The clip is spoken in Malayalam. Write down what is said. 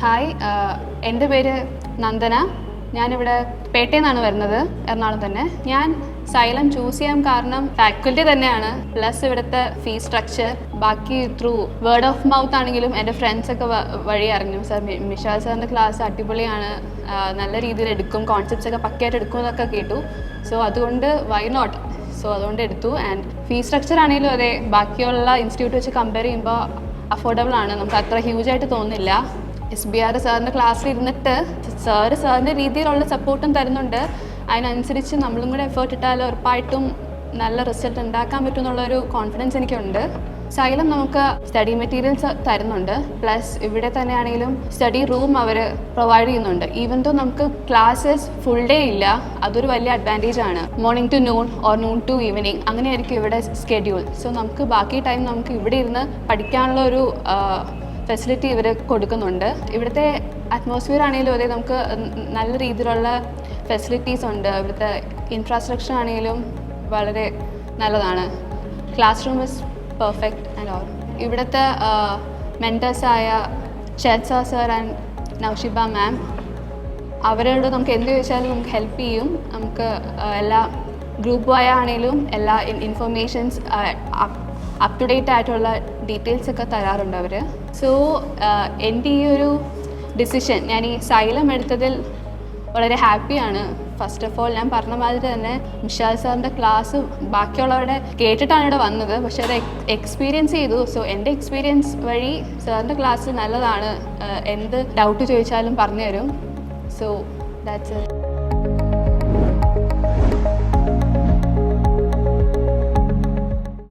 ഹായ്, എൻ്റെ പേര് നന്ദന. ഞാനിവിടെ പേട്ടയിൽ നിന്നാണ് വരുന്നത്, എറണാകുളം തന്നെ. ഞാൻ സൈലം ചൂസ് ചെയ്യാൻ കാരണം ഫാക്കൽറ്റി തന്നെയാണ്, പ്ലസ് ഇവിടുത്തെ ഫീസ് സ്ട്രക്ചർ. ബാക്കി ത്രൂ വേർഡ് ഓഫ് മൗത്ത് ആണെങ്കിലും എൻ്റെ ഫ്രണ്ട്സൊക്കെ വഴി അറിഞ്ഞു, സാർ മിഷാൽ സാറിൻ്റെ ക്ലാസ് അടിപൊളിയാണ്, നല്ല രീതിയിൽ എടുക്കും, കോൺസെപ്റ്റ്സ് ഒക്കെ പക്കയായിട്ട് എടുക്കും എന്നൊക്കെ കേട്ടു. സോ അതുകൊണ്ട് വൈ നോട്ട്, സോ അതുകൊണ്ട് എടുത്തു. ആൻഡ് ഫീസ് സ്ട്രക്ചർ ആണെങ്കിലും അതെ, ബാക്കിയുള്ള ഇൻസ്റ്റിറ്റ്യൂട്ട് വെച്ച് കമ്പയർ ചെയ്യുമ്പോൾ അഫോർഡബിൾ ആണ്, നമുക്ക് അത്ര ഹ്യൂജായിട്ട് തോന്നില്ല. SBR സാറിൻ്റെ ക്ലാസ്സിൽ ഇരുന്നിട്ട് സാറിൻ്റെ രീതിയിലുള്ള സപ്പോർട്ടും തരുന്നുണ്ട്. അതിനനുസരിച്ച് നമ്മളും കൂടെ എഫേർട്ട് ഇട്ടാൽ ഉറപ്പായിട്ടും നല്ല റിസൾട്ട് ഉണ്ടാക്കാൻ പറ്റും എന്നുള്ളൊരു കോൺഫിഡൻസ് എനിക്കുണ്ട്. സൈലം നമുക്ക് സ്റ്റഡി മെറ്റീരിയൽസ് തരുന്നുണ്ട്, പ്ലസ് ഇവിടെ തന്നെയാണെങ്കിലും സ്റ്റഡി റൂം അവർ പ്രൊവൈഡ് ചെയ്യുന്നുണ്ട്. ഈവൻ ദോ നമുക്ക് ക്ലാസ്സസ് ഫുൾ ഡേ ഇല്ല, അതൊരു വലിയ അഡ്വാൻറ്റേജ് ആണ്. Morning to noon or noon to evening അങ്ങനെയായിരിക്കും ഇവിടെ സ്കെഡ്യൂൾ. സോ നമുക്ക് ബാക്കി ടൈം നമുക്ക് ഇവിടെ ഇരുന്ന് പഠിക്കാനുള്ള ഒരു ഫെസിലിറ്റി ഇവർ കൊടുക്കുന്നുണ്ട്. ഇവിടുത്തെ അറ്റ്മോസ്ഫിയർ ആണെങ്കിലും അതെ, നമുക്ക് നല്ല രീതിയിലുള്ള ഫെസിലിറ്റീസ് ഉണ്ട്. ഇവിടുത്തെ ഇൻഫ്രാസ്ട്രക്ചർ ആണെങ്കിലും വളരെ നല്ലതാണ്. Class room is perfect and all. ഇവിടുത്തെ മെൻറ്റേഴ്സായ ഷെൽസ സർ ആൻഡ് നൗഷിബ മാം, അവരോട് നമുക്ക് എന്ത് ചോദിച്ചാലും നമുക്ക് ഹെൽപ്പ് ചെയ്യും. നമുക്ക് എല്ലാ ഗ്രൂപ്പ് വഴി ആണെങ്കിലും എല്ലാ ഇൻഫർമേഷൻസ് അപ് ടു ഡേറ്റ് ആയിട്ടുള്ള ഡീറ്റെയിൽസ് ഒക്കെ തരാറുണ്ട് അവർ. സോ എൻ്റെ ഈ ഒരു ഡിസിഷൻ, ഞാൻ ഈ സൈലം എടുത്തതിൽ വളരെ ഹാപ്പിയാണ്. ഫസ്റ്റ് ഓഫ് ഓൾ ഞാൻ പറഞ്ഞ മാതിരി തന്നെ മിഷാൽ സാറിൻ്റെ ക്ലാസ് ബാക്കിയുള്ളവരുടെ കേട്ടിട്ടാണ് ഇവിടെ വന്നത്, പക്ഷേ അത് എക്സ്പീരിയൻസ് ചെയ്തു. സോ എൻ്റെ എക്സ്പീരിയൻസ് വഴി സാറിൻ്റെ ക്ലാസ് നല്ലതാണ്, എന്ത് ഡൗട്ട് ചോദിച്ചാലും പറഞ്ഞു തരും. So that's it.